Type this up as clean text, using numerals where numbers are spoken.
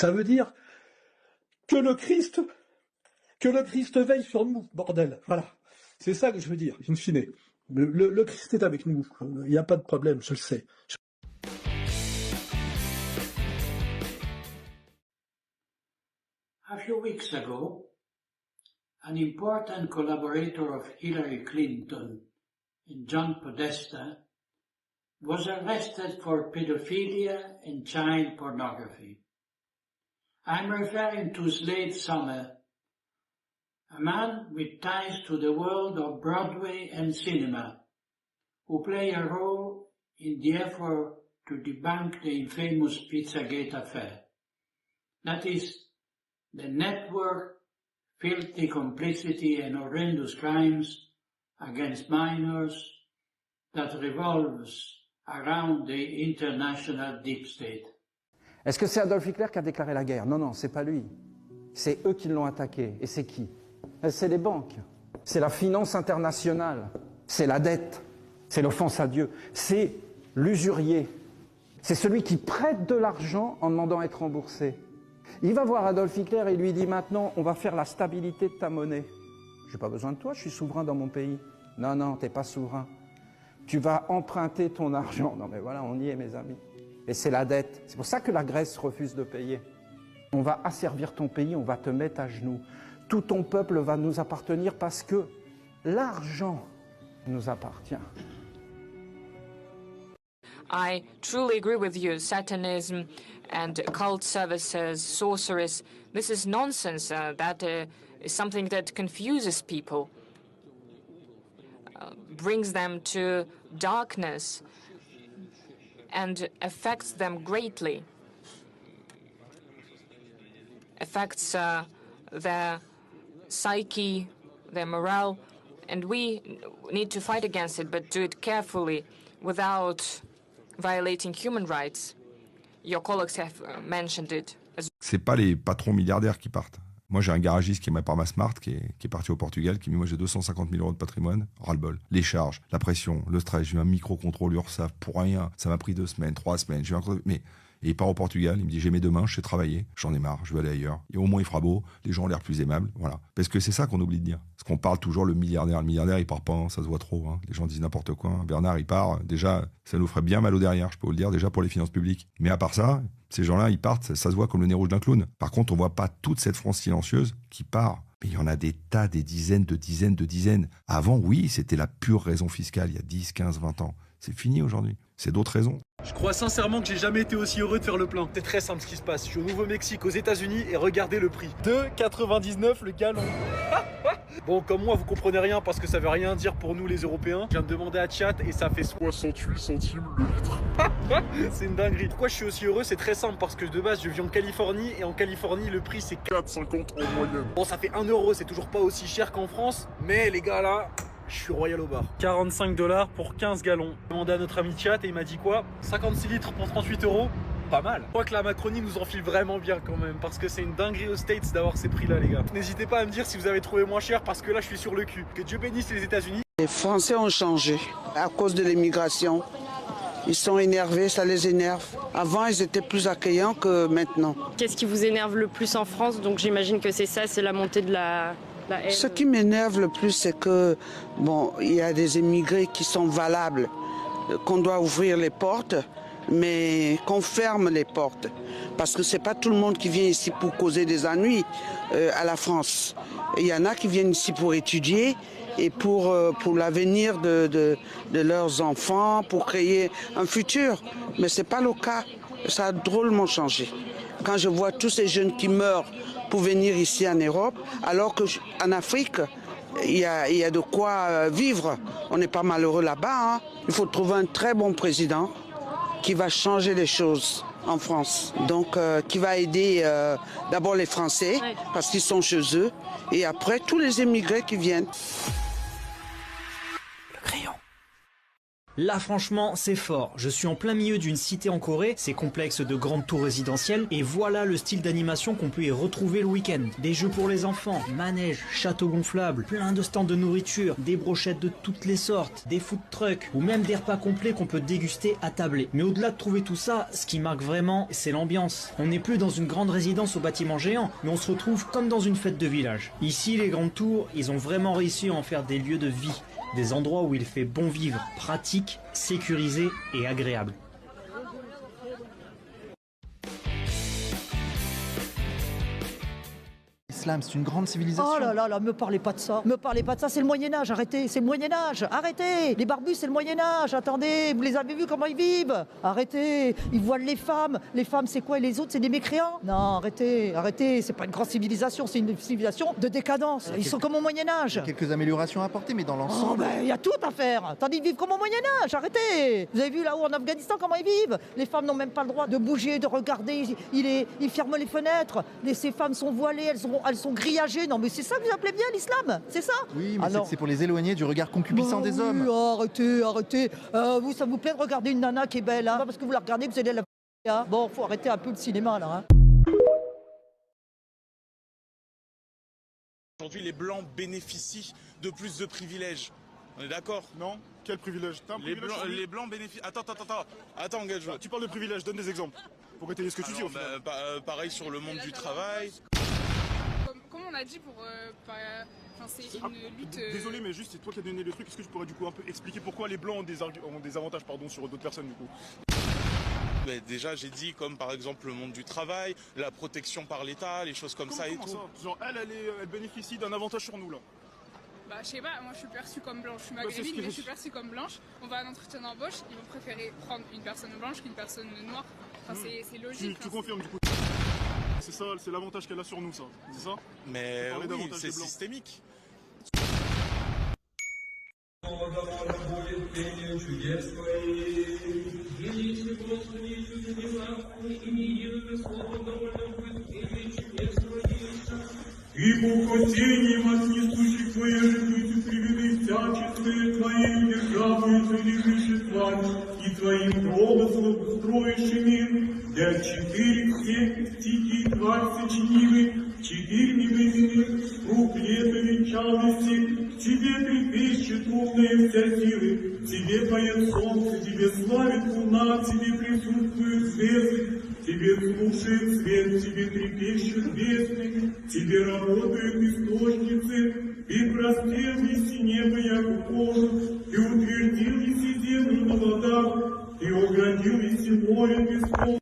Ça veut dire que le Christ veille sur nous, bordel. Voilà. C'est ça que je veux dire, in fine. Le Christ est avec nous. Il n'y a pas de problème, je le sais. A few weeks ago, an important collaborator of Hillary Clinton and John Podesta was arrested for pedophilia and child pornography. I'm referring to Slade Summer, a man with ties to the world of Broadway and cinema, who played a role in the effort to debunk the infamous Pizzagate affair. That is, the network, filthy complicity and horrendous crimes against minors that revolves around the international deep state. Est-ce que c'est Adolf Hitler qui a déclaré la guerre? Non, non, c'est pas lui. C'est eux qui l'ont attaqué. Et c'est qui? C'est les banques. C'est la finance internationale. C'est la dette. C'est l'offense à Dieu. C'est l'usurier. C'est celui qui prête de l'argent en demandant à être remboursé. Il va voir Adolf Hitler et lui dit maintenant, on va faire la stabilité de ta monnaie. Je n'ai pas besoin de toi, je suis souverain dans mon pays. Non, non, tu n'es pas souverain. Tu vas emprunter ton argent. Non mais voilà, on y est mes amis. Et c'est la dette. C'est pour ça que la Grèce refuse de payer. On va asservir ton pays, on va te mettre à genoux. Tout ton peuple va nous appartenir parce que l'argent nous appartient. I truly agree with you. Satanism and cult services, sorceries, this is nonsense. That is something that confuses people, brings them to darkness, and affects them greatly, affects their psyche, their morale, and we need to fight against it, but do it carefully, without violating human rights. Your colleagues have mentioned it. C'est pas les patrons milliardaires qui partent. Moi, j'ai un garagiste qui est par ma Smart, qui est parti au Portugal, qui me dit, moi, j'ai 250 000 euros de patrimoine, ras-le-bol. Les charges, la pression, le stress, j'ai eu un micro-contrôle URSSAF pour rien. Ça m'a pris 2 semaines, 3 semaines. Et il part au Portugal, il me dit, j'ai mes 2 mains, je sais travailler, j'en ai marre, je veux aller ailleurs. Et au moins, il fera beau, les gens ont l'air plus aimables, voilà. Parce que c'est ça qu'on oublie de dire. Parce qu'on parle toujours le milliardaire. Le milliardaire, il part pas, hein, ça se voit trop. Hein. Les gens disent n'importe quoi. Bernard, il part, déjà, ça nous ferait bien mal au derrière, je peux vous le dire, déjà pour les finances publiques. Mais à part ça, ces gens-là, ils partent, ça se voit comme le nez rouge d'un clown. Par contre, on voit pas toute cette France silencieuse qui part. Mais il y en a des tas, des dizaines. Avant, oui, c'était la pure raison fiscale, il y a 10, 15, 20 ans. C'est fini aujourd'hui. C'est d'autres raisons. Je crois sincèrement que j'ai jamais été aussi heureux de faire le plein. C'est très simple ce qui se passe. Je suis au Nouveau-Mexique, aux États-Unis, et regardez le prix. 2,99 le gallon. Bon, comme moi, vous comprenez rien parce que ça veut rien dire pour nous les Européens. Je viens de demander à Chat et ça fait 68 centimes le litre. C'est une dinguerie. Pourquoi je suis aussi heureux? C'est très simple, parce que de base, je vis en Californie, et en Californie, le prix c'est 4,50 en moyenne. Bon, ça fait 1 euro, c'est toujours pas aussi cher qu'en France, mais les gars là, je suis royal au bar. 45 $ pour 15 gallons. J'ai demandé à notre ami Chat et il m'a dit quoi? 56 litres pour 38 €. Pas mal. Je crois que la Macronie nous enfile vraiment bien quand même, parce que c'est une dinguerie aux States d'avoir ces prix là les gars. N'hésitez pas à me dire si vous avez trouvé moins cher, parce que là je suis sur le cul. Que Dieu bénisse les États-Unis. Les Français ont changé à cause de l'immigration. Ils sont énervés, ça les énerve. Avant, ils étaient plus accueillants que maintenant. Qu'est-ce qui vous énerve le plus en France? Donc j'imagine que c'est ça, c'est la montée de la haine. Ce qui m'énerve le plus, c'est que, bon, il y a des émigrés qui sont valables, qu'on doit ouvrir les portes, mais qu'on ferme les portes. Parce que c'est pas tout le monde qui vient ici pour causer des ennuis à la France. Il y en a qui viennent ici pour étudier et pour l'avenir de leurs enfants, pour créer un futur. Mais c'est pas le cas. Ça a drôlement changé. Quand je vois tous ces jeunes qui meurent pour venir ici en Europe, alors qu'en Afrique, il y a de quoi vivre. On n'est pas malheureux là-bas. Hein. Il faut trouver un très bon président qui va changer les choses en France. Donc, qui va aider d'abord les Français, parce qu'ils sont chez eux, et après tous les émigrés qui viennent. Le crayon. Là franchement c'est fort, je suis en plein milieu d'une cité en Corée, c'est complexe de grandes tours résidentielles et voilà le style d'animation qu'on peut y retrouver le week-end. Des jeux pour les enfants, manèges, châteaux gonflables, plein de stands de nourriture, des brochettes de toutes les sortes, des food trucks ou même des repas complets qu'on peut déguster à tabler. Mais au-delà de trouver tout ça, ce qui marque vraiment c'est l'ambiance. On n'est plus dans une grande résidence au bâtiment géant, mais on se retrouve comme dans une fête de village. Ici les grandes tours, ils ont vraiment réussi à en faire des lieux de vie. Des endroits où il fait bon vivre, pratique, sécurisé et agréable. L'islam, c'est une grande civilisation. Oh là là là, me parlez pas de ça. Me parlez pas de ça, c'est le Moyen-Âge, arrêtez, c'est le Moyen-Âge, arrêtez. Les barbus, c'est le Moyen-Âge, attendez, vous les avez vus comment ils vivent? Arrêtez, ils voilent les femmes c'est quoi et les autres, c'est des mécréants? Non, arrêtez, arrêtez, c'est pas une grande civilisation, c'est une civilisation de décadence. Ils sont comme au Moyen-Âge. Quelques améliorations à apporter, mais dans l'ensemble... Il y a tout à faire. Tandis qu'ils vivent comme au Moyen-Âge, arrêtez. Vous avez vu là-haut en Afghanistan comment ils vivent? Les femmes n'ont même pas le droit de bouger, de regarder, ils ferment les fenêtres. Ces femmes sont voilées, elles sont grillagées. Non mais c'est ça que vous appelez bien l'islam? C'est ça? Oui, mais c'est pour les éloigner du regard concupiscent des hommes. Arrêtez. Vous, ça vous plaît de regarder une nana qui est belle, hein? Pas parce que vous la regardez que vous allez la... Bon, faut arrêter un peu le cinéma là. Hein. Aujourd'hui, les Blancs bénéficient de plus de privilèges. On est d'accord? Non. Quel privilège? Les Blancs bénéficient... Attends, Gage. Tu parles de privilèges, donne des exemples. Pour étayer ce que tu dis au final. Pareil sur le monde du travail. Comme on a dit, c'est une lutte... Désolé, mais juste, c'est toi qui as donné le truc. Est-ce que tu pourrais du coup un peu expliquer pourquoi les Blancs ont des avantages sur d'autres personnes du coup? Déjà, j'ai dit comme par exemple le monde du travail, la protection par l'État, les choses comme ça et tout. Ça genre, elle bénéficie d'un avantage sur nous là. Je sais pas, moi je suis perçue comme blanche, je suis maghrébine, mais je suis perçue comme blanche. On va à un entretien d'embauche, ils vont préférer prendre une personne blanche qu'une personne noire. C'est logique. Tu confirmes du coup? C'est ça, c'est l'avantage qu'elle a sur nous, ça. C'est ça? Mais oui, c'est systémique. И похотением от несущих твоей житницы приведы всяческое твоим державою целевышествами и твоим промыслом устроишь мир, для 4 стихи 20 чинивы, 4 немыслимых рук лета венчалости, тебе трепещет умная вся силы, тебе поет солнце, тебе славит луна, тебе присутствуют звезды, тебе слушает свет, тебе трепещут бездны, тебе работают источницы, ты прострел неси небо, яко кожу, ты утвердил неси землю на водах, ты оградил неси море песком.